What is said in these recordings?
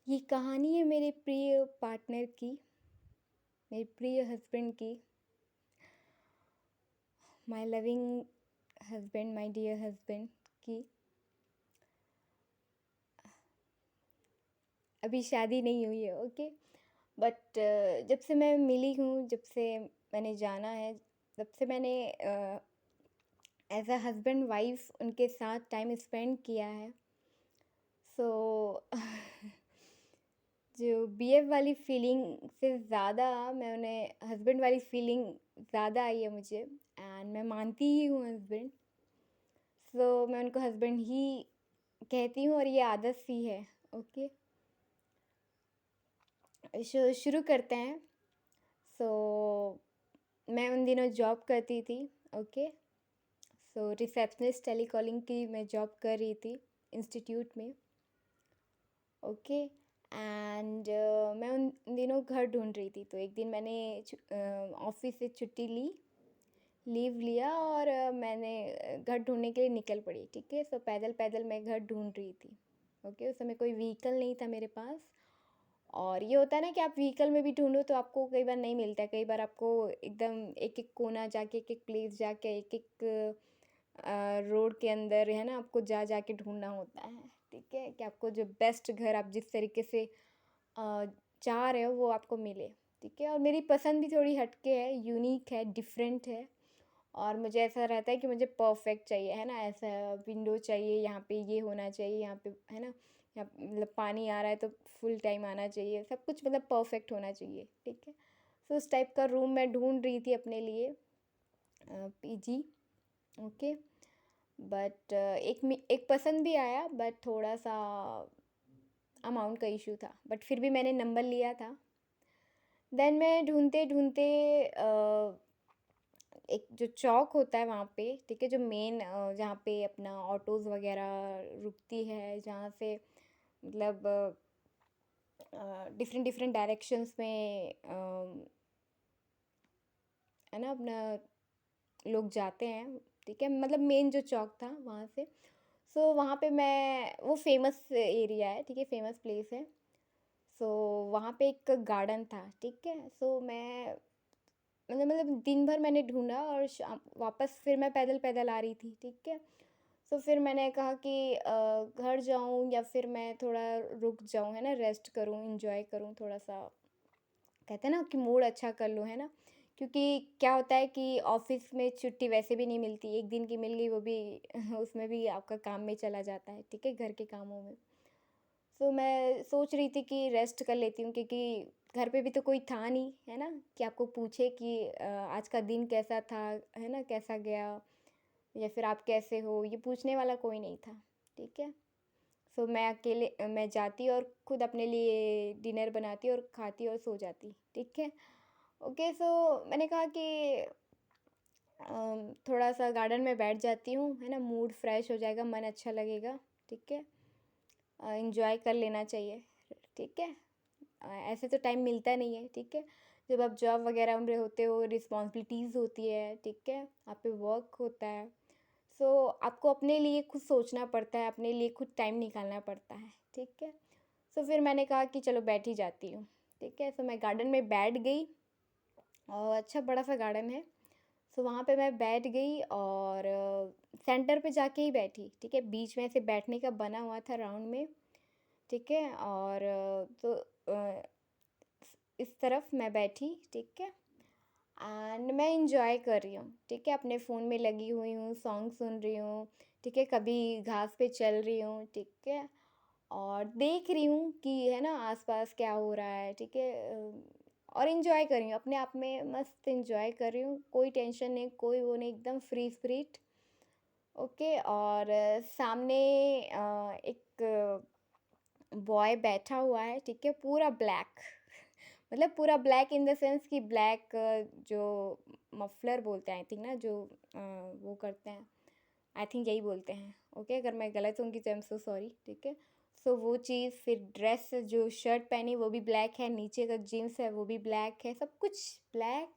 ये कहानी है मेरे प्रिय पार्टनर की, मेरे प्रिय हस्बैंड की। My loving husband, my dear husband की। अभी शादी नहीं हुई है, ओके। बट जब से मैं मिली हूँ, जब से मैंने जाना है, तब से मैंने एज अ हस्बैंड वाइफ उनके साथ टाइम स्पेंड किया है। सो जो बीएफ वाली फीलिंग से ज़्यादा मैं उन्हें हस्बैंड वाली फीलिंग ज़्यादा आई है मुझे। एंड मैं मानती ही हूँ हस्बैंड। सो मैं उनको हस्बैंड ही कहती हूँ और ये आदत सी है। ओके, शुरू करते हैं। सो मैं उन दिनों जॉब करती थी। ओके, सो रिसेप्शनिस्ट टेलीकॉलिंग की मैं जॉब कर रही थी इंस्टीट्यूट में। ओके, एंड मैं उन दिनों घर ढूंढ रही थी। तो एक दिन मैंने ऑफिस से छुट्टी लीव लिया और मैंने घर ढूंढने के लिए निकल पड़ी। ठीक है, सो पैदल पैदल मैं घर ढूंढ रही थी। ओके, उस समय कोई व्हीकल नहीं था मेरे पास। और ये होता है ना कि आप व्हीकल में भी ढूंढो तो आपको कई बार नहीं मिलता है। कई बार आपको एकदम एक एक कोना जाके, एक एक प्लेस जाके, एक एक रोड के अंदर है ना, आपको जा के ढूंढना होता है। ठीक है, कि आपको जो बेस्ट घर आप जिस तरीके से चाह रहे हो वो आपको मिले। ठीक है, और मेरी पसंद भी थोड़ी हटके है, यूनिक है, डिफरेंट है। और मुझे ऐसा रहता है कि मुझे परफेक्ट चाहिए, है ना। ऐसा विंडो चाहिए, यहाँ पे ये होना चाहिए, यहाँ पे है ना, यहाँ मतलब पानी आ रहा है तो फुल टाइम आना चाहिए, सब कुछ मतलब परफेक्ट होना चाहिए। ठीक है, सो उस टाइप का रूम मैं ढूंढ रही थी अपने लिए, पीजी। ओके, बट एक पसंद भी आया, बट थोड़ा सा अमाउंट का इशू था, बट फिर भी मैंने नंबर लिया था। देन मैं ढूंढते ढूंढते एक जो चौक होता है वहाँ पे, ठीक है, जो मेन जहाँ पे अपना ऑटोज़ वगैरह रुकती है, जहाँ से मतलब डिफरेंट डिफरेंट डायरेक्शंस में है ना, अपना लोग जाते हैं। ठीक है, मतलब मेन जो चौक था वहाँ से। सो वहाँ पे मैं, वो फेमस एरिया है, ठीक है, फेमस प्लेस है। सो वहाँ पे एक गार्डन था। ठीक है, सो मैं मतलब दिन भर मैंने ढूंढा और शाम वापस फिर मैं पैदल पैदल आ रही थी। ठीक है, सो फिर मैंने कहा कि घर जाऊं या फिर मैं थोड़ा रुक जाऊं, है ना, रेस्ट करूं, इंजॉय करूं थोड़ा सा। कहते हैं ना कि मूड अच्छा कर लो, है ना। क्योंकि क्या होता है कि ऑफिस में छुट्टी वैसे भी नहीं मिलती, एक दिन की मिल गई वो भी उसमें भी आपका काम में चला जाता है। ठीक है, घर के कामों में। सो मैं सोच रही थी कि रेस्ट कर लेती हूँ, क्योंकि घर पे भी तो कोई था नहीं, है ना, कि आपको पूछे कि आज का दिन कैसा था, है ना, कैसा गया, या फिर आप कैसे हो, ये पूछने वाला कोई नहीं था। ठीक है, सो मैं जाती और खुद अपने लिए डिनर बनाती और खाती और सो जाती। ठीक है, ओके। सो मैंने कहा कि थोड़ा सा गार्डन में बैठ जाती हूँ, है ना, मूड फ्रेश हो जाएगा, मन अच्छा लगेगा। ठीक है, इंजॉय कर लेना चाहिए। ठीक है, ऐसे तो टाइम मिलता नहीं है। ठीक है, जब आप जॉब वगैरह में होते हो, रिस्पॉन्सिबिलिटीज़ होती है, ठीक है, आप पे वर्क होता है। सो आपको अपने लिए खुद सोचना पड़ता है, अपने लिए खुद टाइम निकालना पड़ता है। ठीक है, सो फिर मैंने कहा कि चलो बैठ ही जाती हूँ। ठीक है, सो मैं गार्डन में बैठ गई, और अच्छा बड़ा सा गार्डन है। सो वहाँ पे मैं बैठ गई और सेंटर पे जाके ही बैठी। ठीक है, बीच में से बैठने का बना हुआ था राउंड में। ठीक है, और तो इस तरफ मैं बैठी। ठीक है, एंड मैं इंजॉय कर रही हूँ। ठीक है, अपने फ़ोन में लगी हुई हूँ, सॉन्ग सुन रही हूँ। ठीक है, कभी घास पे चल रही हूँ। ठीक है, और देख रही हूँ कि है ना आसपास क्या हो रहा है। ठीक है, और इंजॉय कर रही हूँ, अपने आप में मस्त इंजॉय कर रही हूँ, कोई टेंशन नहीं, कोई वो नहीं, एकदम फ्री स्पिरिट। ओके, और सामने एक बॉय बैठा हुआ है। ठीक है, पूरा ब्लैक मतलब पूरा ब्लैक इन द सेंस कि ब्लैक, जो मफलर बोलते हैं आई थिंक ना, जो वो करते हैं, आई थिंक यही बोलते हैं। ओके, अगर मैं गलत होंगी तो आई एम सो सॉरी। ठीक है, सो वो चीज़, फिर ड्रेस, जो शर्ट पहनी वो भी ब्लैक है, नीचे का जीन्स है वो भी ब्लैक है, सब कुछ ब्लैक।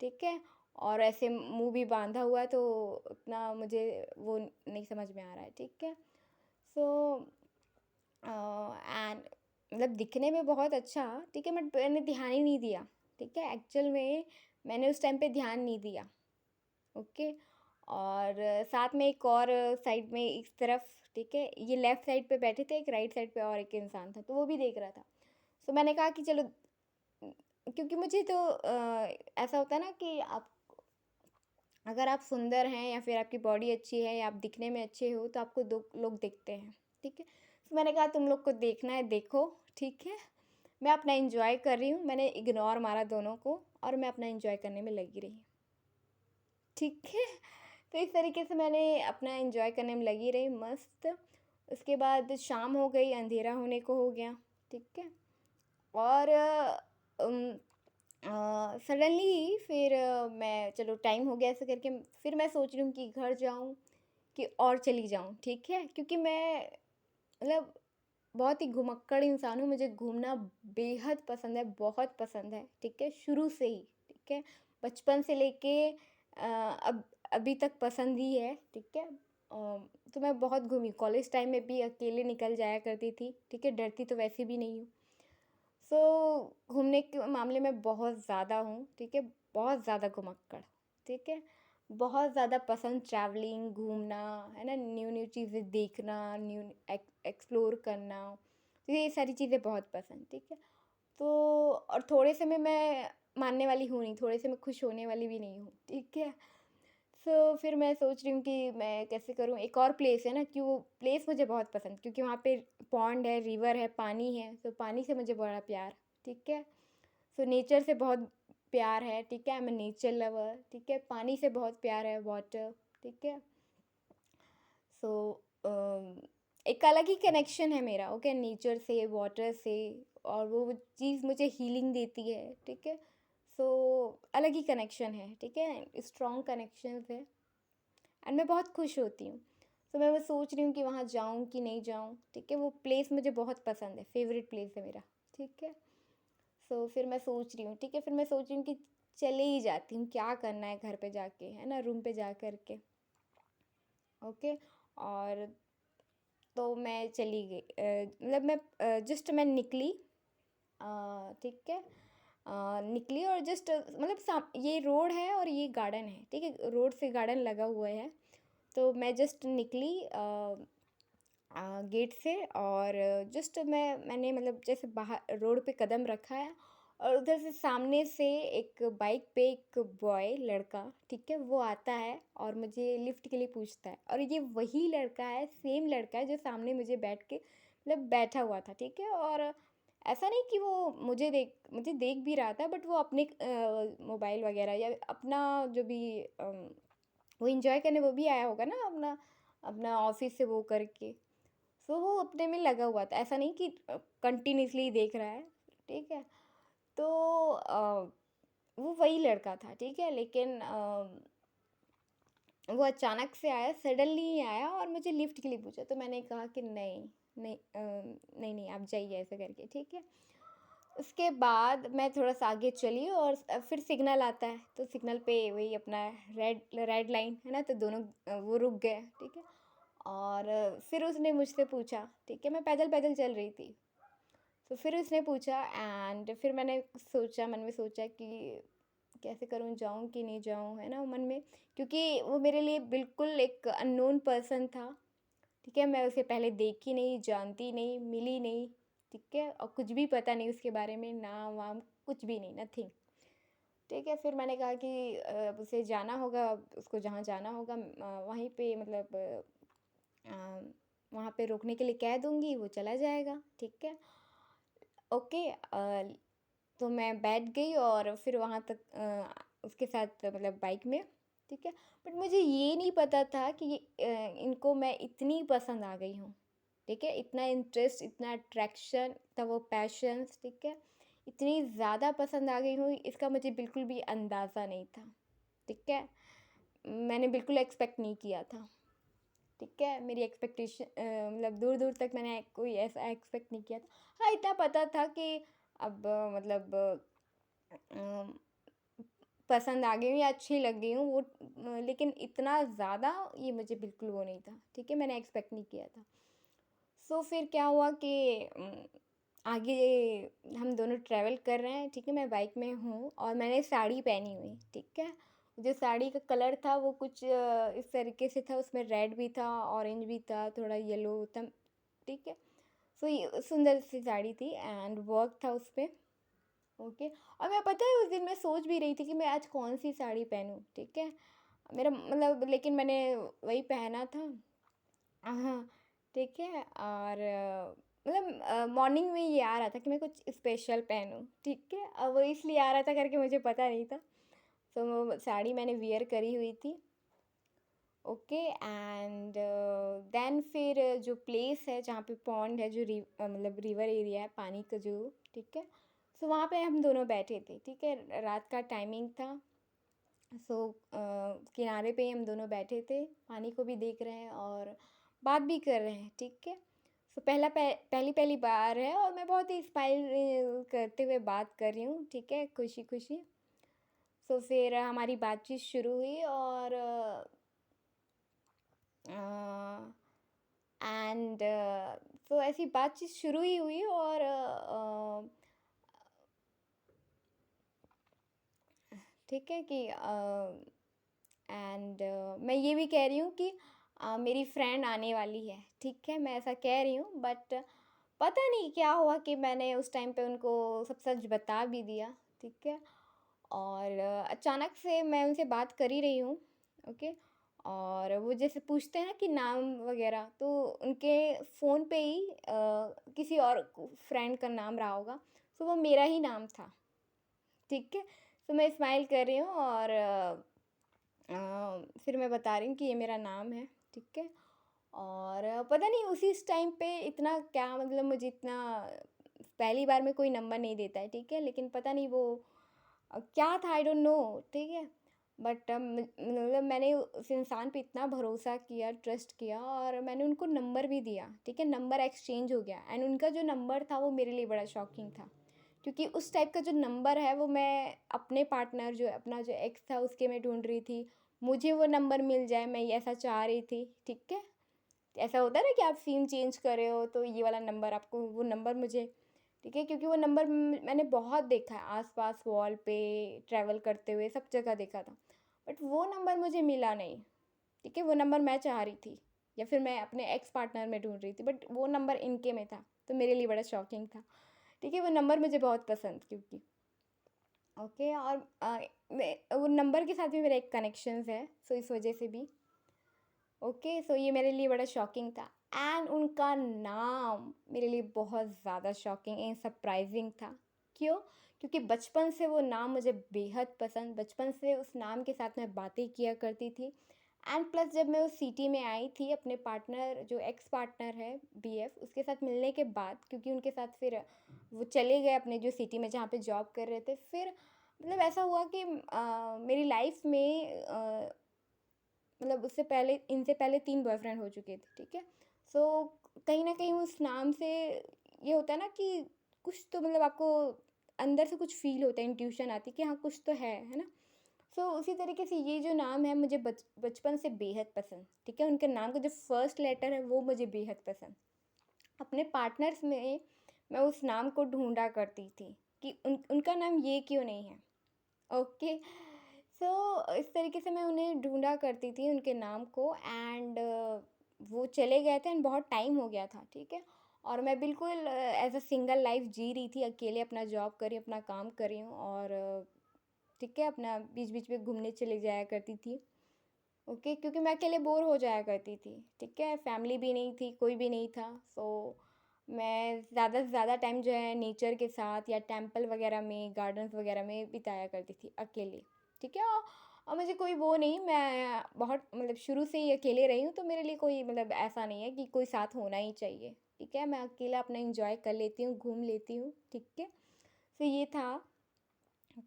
ठीक है, और ऐसे मुंह भी बांधा हुआ है, तो उतना मुझे वो नहीं समझ में आ रहा है। ठीक है, सो एंड मतलब दिखने में बहुत अच्छा, ठीक है, बट मैंने ध्यान ही नहीं दिया, ठीक है, एक्चुअल में मैंने उस टाइम पे ध्यान नहीं दिया। ओके। और साथ में एक और साइड में इस तरफ, ठीक है, ये लेफ्ट साइड पे बैठे थे, एक राइट साइड पे और एक इंसान था, तो वो भी देख रहा था। सो मैंने कहा कि चलो, क्योंकि मुझे तो ऐसा होता है ना कि आप, अगर आप सुंदर हैं या फिर आपकी बॉडी अच्छी है या आप दिखने में अच्छे हो तो आपको दो लोग देखते हैं, ठीक है। तो मैंने कहा तुम लोग को देखना है देखो, ठीक है, मैं अपना एंजॉय कर रही हूँ, मैंने इग्नोर मारा दोनों को और मैं अपना एंजॉय करने में लगी रही, ठीक है। तो इस तरीके से मैंने अपना एंजॉय करने में लगी रही मस्त। उसके बाद शाम हो गई, अंधेरा होने को हो गया, ठीक है। और सडनली फिर मैं, चलो टाइम हो गया ऐसे करके, फिर मैं सोच रही हूँ कि घर जाऊँ कि और चली जाऊँ, ठीक है, क्योंकि मैं मतलब बहुत ही घुमक्कड़ इंसान हूँ, मुझे घूमना बेहद पसंद है, बहुत पसंद है, ठीक है, शुरू से ही, ठीक है, बचपन से लेके अब अभी तक पसंद ही है, ठीक है। तो मैं बहुत घूमी, कॉलेज टाइम में भी अकेले निकल जाया करती थी, ठीक है, डरती तो वैसे भी नहीं हूँ। सो घूमने के मामले में बहुत ज़्यादा हूँ, ठीक है, बहुत ज़्यादा घुमक्कड़, ठीक है, बहुत ज़्यादा पसंद ट्रैवलिंग, घूमना, है ना, न्यू न्यू चीज़ें देखना, न्यू एक्सप्लोर करना, तो ये सारी चीज़ें बहुत पसंद, ठीक है। तो और थोड़े से में मैं मानने वाली हूँ नहीं, थोड़े से मैं खुश होने वाली भी नहीं हूँ, ठीक है। सो फिर मैं सोच रही हूँ कि मैं कैसे करूँ, एक और प्लेस है ना, कि वो प्लेस मुझे बहुत पसंद, क्योंकि वहाँ पे पॉन्ड है, रिवर है, पानी है, तो पानी से मुझे बड़ा प्यार, ठीक है। सो नेचर से बहुत प्यार है, ठीक है, मैं नेचर लवर, ठीक है, पानी से बहुत प्यार है, वाटर, ठीक है। सो एक अलग ही कनेक्शन है मेरा, ओके, नेचर से, वाटर से, और वो चीज़ मुझे हीलिंग देती है, ठीक है। सो अलग ही कनेक्शन है, ठीक है, स्ट्रॉन्ग कनेक्शन है, एंड मैं बहुत खुश होती हूँ। तो मैं वो सोच रही हूँ कि वहाँ जाऊँ कि नहीं जाऊँ, ठीक है, वो प्लेस मुझे बहुत पसंद है, फेवरेट प्लेस है मेरा, ठीक है। सो फिर मैं सोच रही हूँ, ठीक है, फिर मैं सोच रही हूँ कि चले ही जाती हूँ, क्या करना है घर पे जाके, है ना, रूम पे जा कर के, ओके। और तो मैं चली गई, मतलब मैं जस्ट मैं निकली, ठीक है, निकली और जस्ट मतलब ये रोड है और ये गार्डन है, ठीक है, रोड से गार्डन लगा हुआ है। तो मैं जस्ट निकली गेट से, और जस्ट मैंने मतलब जैसे बाहर रोड पे कदम रखा है, और उधर से सामने से एक बाइक पे एक बॉय, लड़का, ठीक है, वो आता है और मुझे लिफ्ट के लिए पूछता है, और ये वही लड़का है, सेम लड़का है जो सामने मुझे बैठ के मतलब बैठा हुआ था, ठीक है। और ऐसा नहीं कि वो मुझे देख भी रहा था, बट वो अपने मोबाइल वगैरह या अपना जो भी वो इंजॉय करने वो भी आया होगा ना, अपना अपना ऑफिस से वो करके। सो वो अपने में लगा हुआ था, ऐसा नहीं कि कंटिन्यूसली देख रहा है, ठीक है। तो वो वही लड़का था, ठीक है, लेकिन वो अचानक से आया, सडनली ही आया और मुझे लिफ्ट के लिए पूछा, तो मैंने कहा कि नहीं, नहीं, नहीं नहीं, आप जाइए ऐसे करके, ठीक है। उसके बाद मैं थोड़ा सा आगे चली, और फिर सिग्नल आता है, तो सिग्नल पे वही अपना रेड रेड लाइन है ना, तो दोनों वो रुक गए, ठीक है। और फिर उसने मुझसे पूछा, ठीक है, मैं पैदल पैदल चल रही थी, तो फिर उसने पूछा, एंड फिर मैंने सोचा, मन में सोचा कि कैसे करूँ, जाऊँ कि नहीं जाऊँ, है ना, मन में, क्योंकि वो मेरे लिए बिल्कुल एक अननोन पर्सन था, ठीक है, मैं उसे पहले देखी नहीं, जानती नहीं, मिली नहीं, ठीक है, और कुछ भी पता नहीं उसके बारे में, नाम वाम कुछ भी नहीं, नथिंग, ठीक है। फिर मैंने कहा कि अब उसे जाना होगा, उसको जहाँ जाना होगा वहीं पे मतलब अ, वहाँ पे रोकने के लिए कह दूँगी, वो चला जाएगा, ठीक है, ओके। तो मैं बैठ गई और फिर वहाँ तक उसके साथ मतलब बाइक में, ठीक है। बट मुझे ये नहीं पता था कि इनको मैं इतनी पसंद आ गई हूँ, ठीक है, इतना इंटरेस्ट, इतना अट्रैक्शन था, वो पैशंस, ठीक है, इतनी ज़्यादा पसंद आ गई हूँ, इसका मुझे बिल्कुल भी अंदाज़ा नहीं था, ठीक है, मैंने बिल्कुल एक्सपेक्ट नहीं किया था, ठीक है, मेरी एक्सपेक्टेशन मतलब दूर दूर तक मैंने कोई ऐसा एक्सपेक्ट नहीं किया था। हाँ, इतना पता था कि अब मतलब पसंद आ गई हूँ या अच्छी लग गई हूँ वो, लेकिन इतना ज़्यादा ये मुझे बिल्कुल वो नहीं था, ठीक है, मैंने एक्सपेक्ट नहीं किया था। सो फिर क्या हुआ कि आगे हम दोनों ट्रैवल कर रहे हैं, ठीक है, मैं बाइक में हूँ और मैंने साड़ी पहनी हुई, ठीक है। जो साड़ी का कलर था वो कुछ इस तरीके से था, उसमें रेड भी था, ऑरेंज भी था, थोड़ा येलो था, ठीक है। सो ये सुंदर सी साड़ी थी एंड वर्क था उस पे, ओके। और मैं पता है उस दिन मैं सोच भी रही थी कि मैं आज कौन सी साड़ी पहनूं, ठीक है। मेरा मतलब लेकिन मैंने वही पहना था, हाँ, ठीक है। और मतलब मॉर्निंग में ये आ रहा था कि मैं कुछ स्पेशल पहनूं, ठीक है। अब वो इसलिए आ रहा था करके मुझे पता नहीं था। तो वो साड़ी मैंने वियर करी हुई थी, ओके। एंड देन फिर जो प्लेस है जहाँ पे पॉन्ड है, जो मतलब रिवर एरिया है, पानी का जो, ठीक है। सो वहाँ पे हम दोनों बैठे थे, ठीक है, रात का टाइमिंग था। सो किनारे पे हम दोनों बैठे थे, पानी को भी देख रहे हैं और बात भी कर रहे हैं, ठीक है। सो पहली पहली बार है और मैं बहुत ही स्माइल करते हुए बात कर रही हूँ, ठीक है, खुशी खुशी। सो फिर हमारी बातचीत शुरू हुई और एंड तो ऐसी बातचीत शुरू ही हुई और ठीक है कि एंड मैं ये भी कह रही हूँ कि मेरी फ्रेंड आने वाली है, ठीक है, मैं ऐसा कह रही हूँ। बट पता नहीं क्या हुआ कि मैंने उस टाइम पे उनको सब सच बता भी दिया, ठीक है। और अचानक से मैं उनसे बात कर ही रही हूँ, ओके। और वो जैसे पूछते हैं ना कि नाम वगैरह, तो उनके फ़ोन पे ही किसी और फ्रेंड का नाम रहा होगा, तो वो मेरा ही नाम था, ठीक है। तो मैं स्माइल कर रही हूँ और फिर मैं बता रही हूँ कि ये मेरा नाम है, ठीक है। और पता नहीं उसी टाइम पे इतना क्या, मतलब मुझे इतना पहली बार में कोई नंबर नहीं देता है, ठीक है, लेकिन पता नहीं वो क्या था, आई डोंट नो, ठीक है। बट मतलब मैंने उस इंसान पे इतना भरोसा किया, ट्रस्ट किया और मैंने उनको नंबर भी दिया, ठीक है, नंबर एक्सचेंज हो गया। एंड उनका जो नंबर था वो मेरे लिए बड़ा शॉकिंग था, क्योंकि उस टाइप का जो नंबर है वो मैं अपने पार्टनर, जो अपना जो एक्स था, उसके मैं ढूंढ रही थी। मुझे वो नंबर मिल जाए, मैं ऐसा चाह रही थी, ठीक है। ऐसा होता है ना कि आप सिम चेंज कर रहे हो तो ये वाला नंबर आपको, वो नंबर मुझे, ठीक है, क्योंकि वो नंबर मैंने बहुत देखा है आसपास, वॉल पे, ट्रैवल करते हुए सब जगह देखा था। बट वो नंबर मुझे मिला नहीं, ठीक है। वो नंबर मैं चाह रही थी या फिर मैं अपने एक्स पार्टनर में ढूंढ रही थी, बट वो नंबर इनके में था, तो मेरे लिए बड़ा शॉकिंग था, ठीक है। वो नंबर मुझे बहुत पसंद, क्योंकि ओके। और वो नंबर के साथ भी मेरा एक कनेक्शंस है, सो इस वजह से भी, ओके। सो ये मेरे लिए बड़ा शॉकिंग था। एंड उनका नाम मेरे लिए बहुत ज़्यादा शॉकिंग एंड सरप्राइजिंग था। क्यों? क्योंकि बचपन से वो नाम मुझे बेहद पसंद, बचपन से उस नाम के साथ मैं बातें किया करती थी। एंड प्लस जब मैं उस सिटी में आई थी अपने पार्टनर, जो एक्स पार्टनर है, बीएफ, उसके साथ मिलने के बाद, क्योंकि उनके साथ फिर वो चले गए अपने जो सिटी में जहाँ पे जॉब कर रहे थे, फिर मतलब ऐसा हुआ कि मेरी लाइफ में मतलब उससे पहले, इनसे पहले 3 बॉयफ्रेंड हो चुके थे, ठीक है। सो कहीं न कहीं उस नाम से ये होता है ना कि कुछ तो मतलब आपको अंदर से कुछ फ़ील होता है, इंट्यूशन आती है कि हाँ, कुछ तो है ना? सो उसी तरीके से ये जो नाम है मुझे बचपन से बेहद पसंद, ठीक है। उनके नाम का जो फर्स्ट लेटर है वो मुझे बेहद पसंद। अपने पार्टनर्स में मैं उस नाम को ढूँढा करती थी कि उनका नाम ये क्यों नहीं है? ओके। सो इस तरीके से मैं उन्हें ढूँढा करती थी, उनके नाम को। एंड वो चले गए थे एंड बहुत टाइम हो गया था, ठीक है। और मैं बिल्कुल एज़ अ सिंगल लाइफ़ जी रही थी, अकेले अपना जॉब कर रही हूँ, अपना काम कर रही हूँ और ठीक है, अपना बीच-बीच में घूमने चले जाया करती थी, ओके। क्योंकि मैं अकेले बोर हो जाया करती थी, ठीक है, फैमिली भी नहीं थी, कोई भी नहीं था। सो मैं ज़्यादा से ज़्यादा टाइम जो है नेचर के साथ या टेंपल वगैरह में, गार्डन्स वगैरह में बिताया करती थी अकेले, ठीक है। और मुझे कोई वो नहीं, मैं बहुत मतलब शुरू से ही अकेले रही हूँ, तो मेरे लिए कोई मतलब ऐसा नहीं है कि कोई साथ होना ही चाहिए, ठीक है। मैं अकेला अपना एंजॉय कर लेती हूँ, घूम लेती हूँ, ठीक है। तो ये था,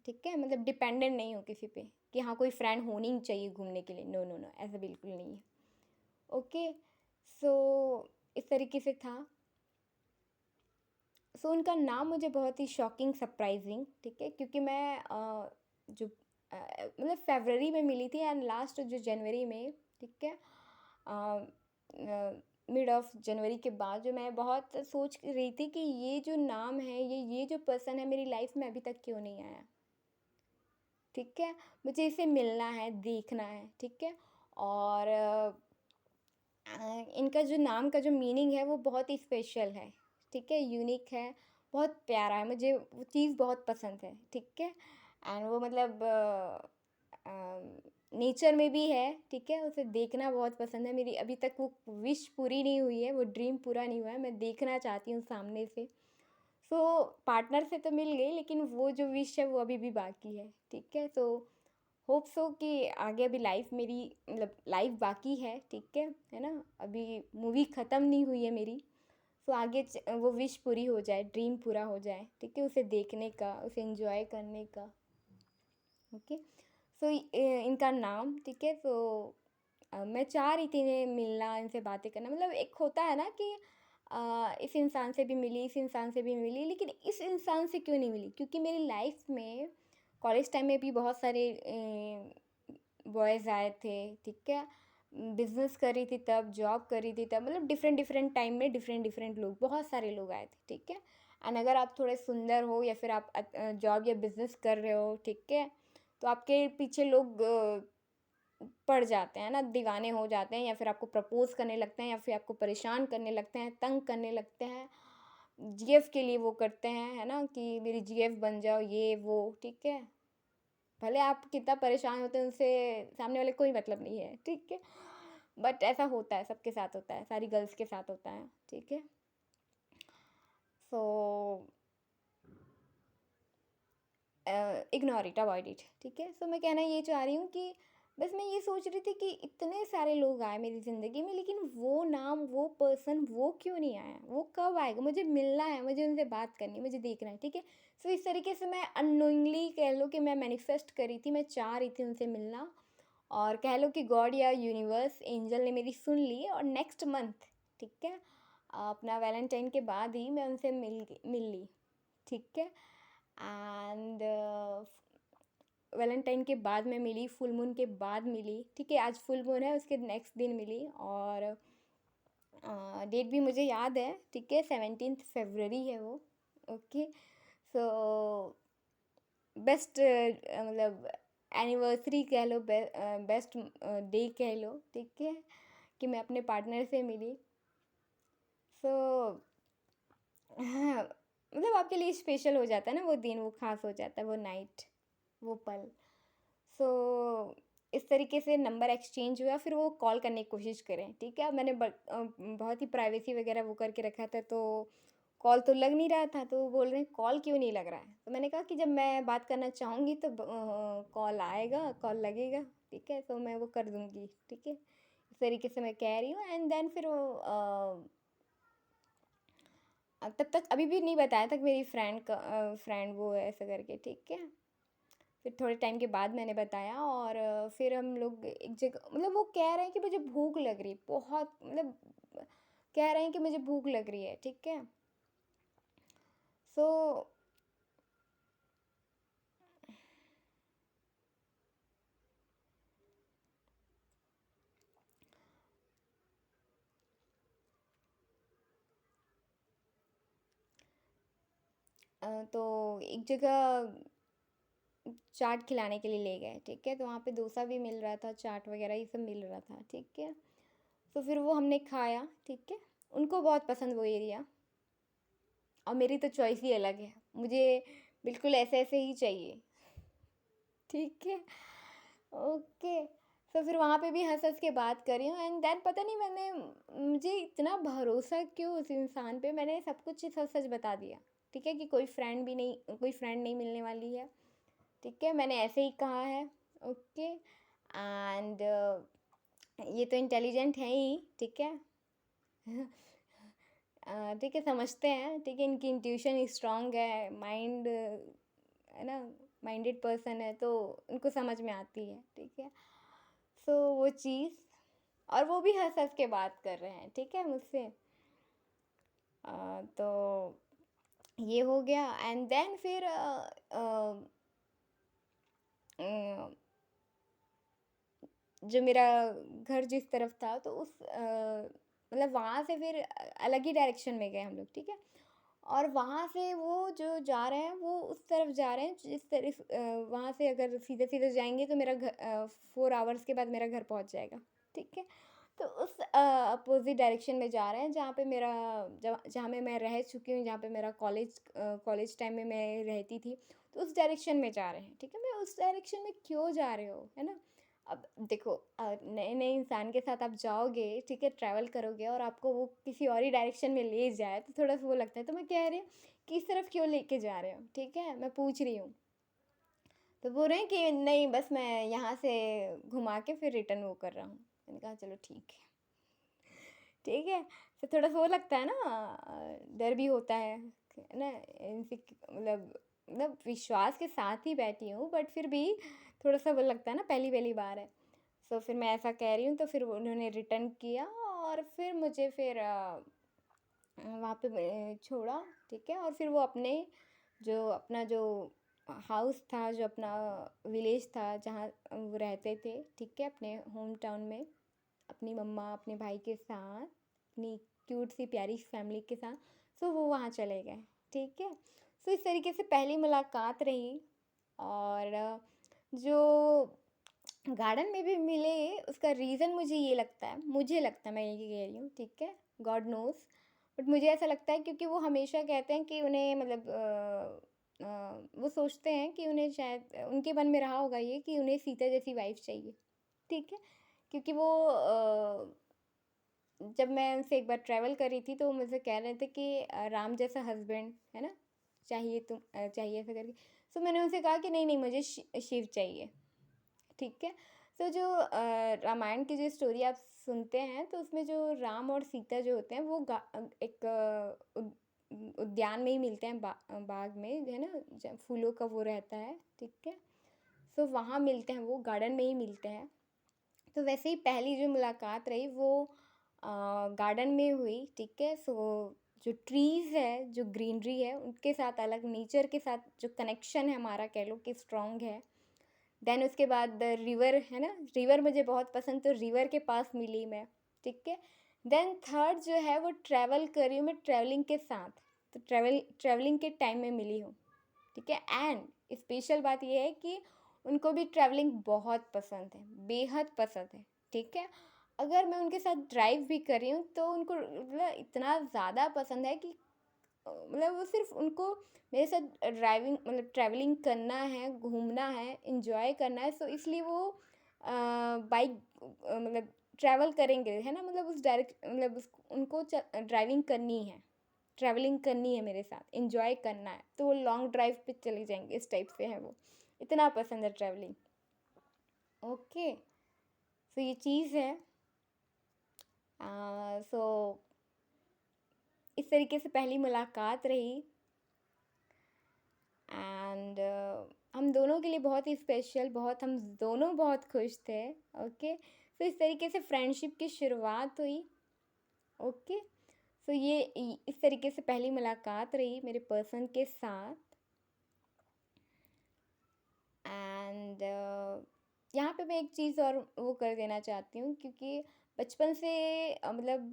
ठीक है, मतलब डिपेंडेंट नहीं हूँ किसी पे कि हाँ कोई फ्रेंड होनी ही चाहिए घूमने के लिए, नो नो नो, ऐसा बिल्कुल नहीं है, ओके। सो इस तरीके से था। सो उनका नाम मुझे बहुत ही शॉकिंग, सरप्राइजिंग, ठीक है, क्योंकि मैं जो मतलब फरवरी में मिली थी एंड लास्ट जो जनवरी में, ठीक है, मिड ऑफ जनवरी के बाद जो मैं बहुत सोच रही थी कि ये जो नाम है, ये जो पर्सन है मेरी लाइफ में अभी तक क्यों नहीं आया, ठीक है? मुझे इसे मिलना है, देखना है, ठीक है? और इनका जो नाम का जो मीनिंग है वो बहुत ही स्पेशल है, ठीक है? यूनिक है, बहुत प्यारा है, मुझे वो चीज़ बहुत पसंद है, ठीक है? एंड वो मतलब नेचर में भी है, ठीक है? उसे देखना बहुत पसंद है, मेरी अभी तक वो विश पूरी नहीं हुई है, वो ड्रीम पूरा नहीं हुआ है, मैं देखना चाहती हूँ सामने से। सो पार्टनर से तो मिल गई, लेकिन वो जो विश है वो अभी भी बाकी है, ठीक है? सो होप सो कि आगे अभी लाइफ मेरी मतलब लाइफ बाकी है, ठीक है ना? अभी मूवी ख़त्म नहीं हुई है मेरी। सो आगे वो विश पूरी हो जाए, ड्रीम पूरा हो जाए, ठीक है? उसे देखने का, उसे एंजॉय करने का, ओके? सो इनका नाम, ठीक है? सो मैं चाह रही थी इन्हें मिलना, इनसे बातें करना, मतलब एक होता है ना कि इस इंसान से भी मिली, इस इंसान से भी मिली, लेकिन इस इंसान से क्यों नहीं मिली? क्योंकि मेरी लाइफ में कॉलेज टाइम में भी बहुत सारे बॉयज़ आए थे, ठीक है? बिज़नेस कर रही थी तब, जॉब कर रही थी तब, मतलब डिफरेंट डिफरेंट टाइम में डिफरेंट डिफरेंट लोग, बहुत सारे लोग आए थे, ठीक है? एंड अगर आप थोड़े सुंदर हो या फिर आप जॉब या बिज़नेस कर रहे हो, ठीक है? तो आपके पीछे लोग पड़ जाते हैं ना, दीवाने हो जाते हैं, या फिर आपको प्रपोज़ करने लगते हैं, या फिर आपको परेशान करने लगते हैं, तंग करने लगते हैं। जीएफ के लिए वो करते हैं, है ना? कि मेरी जीएफ बन जाओ, ये वो, ठीक है? भले आप कितना परेशान होते हैं उनसे, सामने वाले को कोई मतलब नहीं है, ठीक है? बट ऐसा होता है, सबके साथ होता है, सारी गर्ल्स के साथ होता है, ठीक है? So ignore it, avoid it, ठीक है? सो मैं कहना ये चाह रही हूँ कि बस मैं ये सोच रही थी कि इतने सारे लोग आए मेरी ज़िंदगी में, लेकिन वो नाम, वो पर्सन, वो क्यों नहीं आया? वो कब आएगा? मुझे मिलना है, मुझे उनसे बात करनी है, मुझे देखना है, ठीक है? सो इस तरीके से मैं अननोइंगली कह लो कि मैं मैनिफेस्ट कर रही थी, मैं चाह रही थी उनसे मिलना, और कह लो कि गॉड या यूनिवर्स, एंजल ने मेरी सुन ली, और नेक्स्ट मंथ, ठीक है? अपना वैलेंटाइन के बाद ही मैं उनसे मिल ली, ठीक है? एंड वैलेंटाइन के बाद मैं मिली, फुल मून के बाद मिली, ठीक है? आज फुल मून है, उसके नेक्स्ट दिन मिली, और डेट भी मुझे याद है, ठीक है? 17th फरवरी है वो, ओके? सो बेस्ट मतलब एनिवर्सरी कह लो, बेस्ट डे कह लो, ठीक है? कि मैं अपने पार्टनर से मिली। सो हाँ, मतलब आपके लिए स्पेशल हो जाता है ना वो दिन, वो ख़ास हो जाता है, वो नाइट, वो पल। सो इस तरीके से नंबर एक्सचेंज हुआ, फिर वो कॉल करने की कोशिश करें, ठीक है? अब मैंने बहुत ही प्राइवेसी वगैरह वो करके रखा था, तो कॉल तो लग नहीं रहा था, तो वो बोल रहे हैं कॉल क्यों नहीं लग रहा है? तो मैंने कहा कि जब मैं बात करना चाहूँगी तो कॉल आएगा, कॉल लगेगा, ठीक है? तो मैं वो कर दूँगी, ठीक है? इस तरीके से मैं कह रही हूँ, एंड देन फिर वो तब तक अभी भी नहीं बताया था कि मेरी फ्रेंड वो है, ऐसा करके, ठीक है? फिर थोड़े टाइम के बाद मैंने बताया, और फिर हम लोग एक जगह, मतलब वो कह रहे हैं कि मुझे भूख लग रही है बहुत, मतलब कह रहे हैं कि मुझे भूख लग रही है, ठीक है? सो तो एक जगह चाट खिलाने के लिए ले गए, ठीक है? तो वहाँ पे डोसा भी मिल रहा था, चाट वगैरह ये सब मिल रहा था, ठीक है? तो फिर वो हमने खाया, ठीक है? उनको बहुत पसंद वो एरिया, और मेरी तो चॉइस ही अलग है, मुझे बिल्कुल ऐसे ऐसे ही चाहिए, ठीक है? ओके। तो फिर वहाँ पे भी हँस-हँस के बात कर रही हूँ, एंड देन पता नहीं मुझे इतना भरोसा क्यों उस इंसान पे, मैंने सब कुछ सच-सच बता दिया, ठीक है? कि कोई फ्रेंड नहीं मिलने वाली है, ठीक है? मैंने ऐसे ही कहा है, ओके? एंड ये तो इंटेलिजेंट है ही, ठीक है? ठीक है, समझते हैं, ठीक है? इनकी इंट्यूशन स्ट्रॉन्ग है, माइंड है ना, माइंडेड पर्सन है, तो उनको समझ में आती है, ठीक है? सो वो चीज़, और वो भी हँस-हँस के बात कर रहे हैं, ठीक है, मुझसे। तो ये हो गया, एंड देन फिर जो मेरा घर जिस तरफ था, तो उस मतलब वहाँ से फिर अलग ही डायरेक्शन में गए हम लोग, ठीक है। और वहाँ से वो जो जा रहे हैं वो उस तरफ जा रहे हैं जिस तरफ वहाँ से अगर सीधे सीधे जाएंगे तो मेरा घर 4 आवर्स के बाद मेरा घर पहुँच जाएगा, ठीक है। तो उस अपोजिट डायरेक्शन में जा रहे हैं जहाँ पे मेरा जहाँ जहाँ में मैं रह चुकी हूँ, जहाँ पे मेरा कॉलेज टाइम में मैं रहती थी, तो उस डायरेक्शन में जा रहे हैं, ठीक है। मैं उस डायरेक्शन में क्यों जा रहे हो, है ना। अब देखो नए नए इंसान के साथ आप जाओगे, ठीक है, ट्रैवल करोगे और आपको वो किसी और ही डायरेक्शन में ले जाए तो थोड़ा सा वो लगता है। तो मैं कह रही हूँ कि इस तरफ क्यों लेके जा रहे हो, ठीक है, मैं पूछ रही हूँ। तो बोल रहे हैं कि नहीं बस मैं यहाँ से घुमा के फिर रिटर्न वो कर रहा हूँ। मैंने कहा चलो ठीक है, ठीक है। फिर थोड़ा सा वो लगता है ना, डर भी होता है ना। मतलब विश्वास के साथ ही बैठी हूँ बट फिर भी थोड़ा सा वो लगता है ना, पहली पहली बार है। सो फिर मैं ऐसा कह रही हूँ तो फिर उन्होंने रिटर्न किया और फिर मुझे फिर वहाँ पे छोड़ा, ठीक है। और फिर वो अपना जो हाउस था, जो अपना विलेज था जहाँ वो रहते थे, ठीक है, अपने होम टाउन में अपनी मम्मा अपने भाई के साथ, अपनी क्यूट सी प्यारी फैमिली के साथ। सो वो वहाँ चले गए, ठीक है। सो इस तरीके से पहली मुलाकात रही। और जो गार्डन में भी मिले उसका रीज़न मुझे लगता है, मैं ये कह रही हूँ, ठीक है, गॉड नोस। बट मुझे ऐसा लगता है क्योंकि वो हमेशा कहते हैं कि उन्हें मतलब वो सोचते हैं कि उन्हें शायद उनके मन में रहा होगा ये कि उन्हें सीता जैसी वाइफ चाहिए, ठीक है। क्योंकि वो जब मैं उनसे एक बार ट्रैवल कर रही थी तो वो मुझसे कह रहे थे कि राम जैसा हस्बैंड है ना, चाहिए ऐसा करके। सो मैंने उनसे कहा कि नहीं नहीं मुझे शिव चाहिए, ठीक है। तो जो रामायण की जो स्टोरी आप सुनते हैं तो उसमें जो राम और सीता जो होते हैं वो एक उद्यान में ही मिलते हैं, बाग में है ना, फूलों का वो रहता है, ठीक है। सो वहाँ मिलते हैं, वो गार्डन में ही मिलते हैं। तो वैसे ही पहली जो मुलाकात रही वो गार्डन में हुई, ठीक है। सो जो ट्रीज़ है, जो ग्रीनरी है उनके साथ, अलग नेचर के साथ जो कनेक्शन है हमारा, कह लो कि स्ट्रॉन्ग है। देन उसके बाद रिवर है ना, रिवर मुझे बहुत पसंद, तो रिवर के पास मिली मैं, ठीक है। देन थर्ड जो है वो ट्रैवल कर रही हूँ मैं ट्रैवलिंग के साथ, तो ट्रैवलिंग के टाइम में मिली हूँ, ठीक है। एंड स्पेशल बात ये है कि उनको भी ट्रैवलिंग बहुत पसंद है, बेहद पसंद है, ठीक है। अगर मैं उनके साथ ड्राइव भी कर रही हूँ तो उनको मतलब इतना ज़्यादा पसंद है कि मतलब वो सिर्फ उनको मेरे साथ ड्राइविंग मतलब ट्रैवलिंग करना है, घूमना है, इंजॉय करना है। सो इसलिए वो बाइक मतलब ट्रैवल करेंगे, है ना, मतलब उस डायरेक्ट मतलब उनको ड्राइविंग करनी है, ट्रैवलिंग करनी है मेरे साथ, इंजॉय करना है, तो वो लॉन्ग ड्राइव पे चले जाएंगे, इस टाइप से है वो, इतना पसंद है ट्रैवलिंग। ओके, सो ये चीज़ है। सो इस तरीके से पहली मुलाकात रही। एंड हम दोनों के लिए बहुत ही स्पेशल, हम दोनों बहुत खुश थे। ओके, सो इस तरीके से फ्रेंडशिप की शुरुआत हुई। ओके, सो ये इस तरीके से पहली मुलाकात रही मेरे पर्सन के साथ। एंड यहाँ पे मैं एक चीज़ और वो कर देना चाहती हूँ, क्योंकि बचपन से मतलब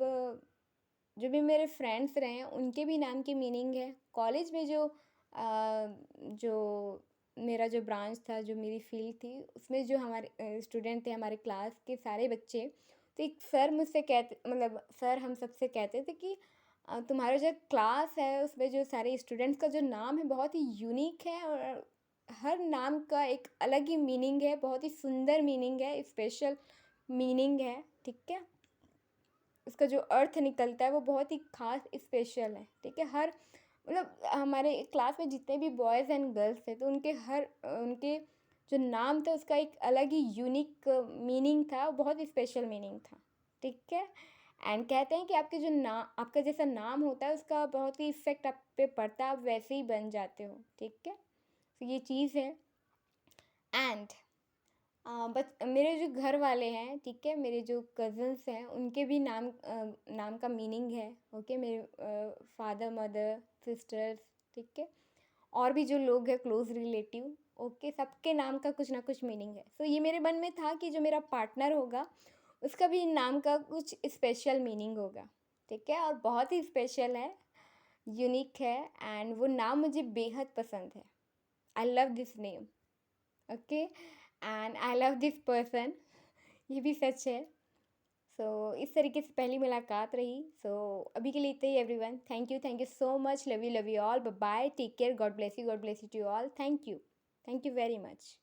जो भी मेरे फ्रेंड्स रहे हैं उनके भी नाम की मीनिंग है। कॉलेज में जो मेरा जो ब्रांच था, जो मेरी फील्ड थी, उसमें जो हमारे स्टूडेंट थे, हमारे क्लास के सारे बच्चे, तो एक सर मुझसे कहते मतलब सर हम सबसे कहते थे कि तुम्हारा जो क्लास है उसमें जो सारे स्टूडेंट्स का जो नाम है बहुत ही यूनिक है, और हर नाम का एक अलग ही मीनिंग है, बहुत ही सुंदर मीनिंग है, स्पेशल मीनिंग है, ठीक है। उसका जो अर्थ निकलता है वो बहुत ही खास स्पेशल है, ठीक है। हर मतलब हमारे क्लास में जितने भी बॉयज़ एंड गर्ल्स थे तो उनके जो नाम था उसका एक अलग ही यूनिक मीनिंग था, बहुत ही स्पेशल मीनिंग था, ठीक है। एंड कहते हैं कि आपका जैसा नाम होता है उसका बहुत ही इफ़ेक्ट आप पे पड़ता है, आप वैसे ही बन जाते हो, ठीक है। तो ये चीज़ है। एंड बट मेरे जो घर वाले हैं, ठीक है, मेरे जो कज़न्स हैं उनके भी नाम का मीनिंग है। ओके, मेरे फादर मदर सिस्टर्स, ठीक है, और भी जो लोग हैं क्लोज़ रिलेटिव, ओके, सबके नाम का कुछ ना कुछ मीनिंग है। सो ये मेरे मन में था कि जो मेरा पार्टनर होगा उसका भी नाम का कुछ स्पेशल मीनिंग होगा, ठीक है, और बहुत ही स्पेशल है, यूनिक है, एंड वो नाम मुझे बेहद पसंद है। I love this name, okay, and I love this person, ये भी सच है। सो इस तरीके से पहली मुलाकात रही। सो अभी के लिए इतना ही everyone. Thank you so much, love you all, bye bye, take care, God bless you to all, thank you very much.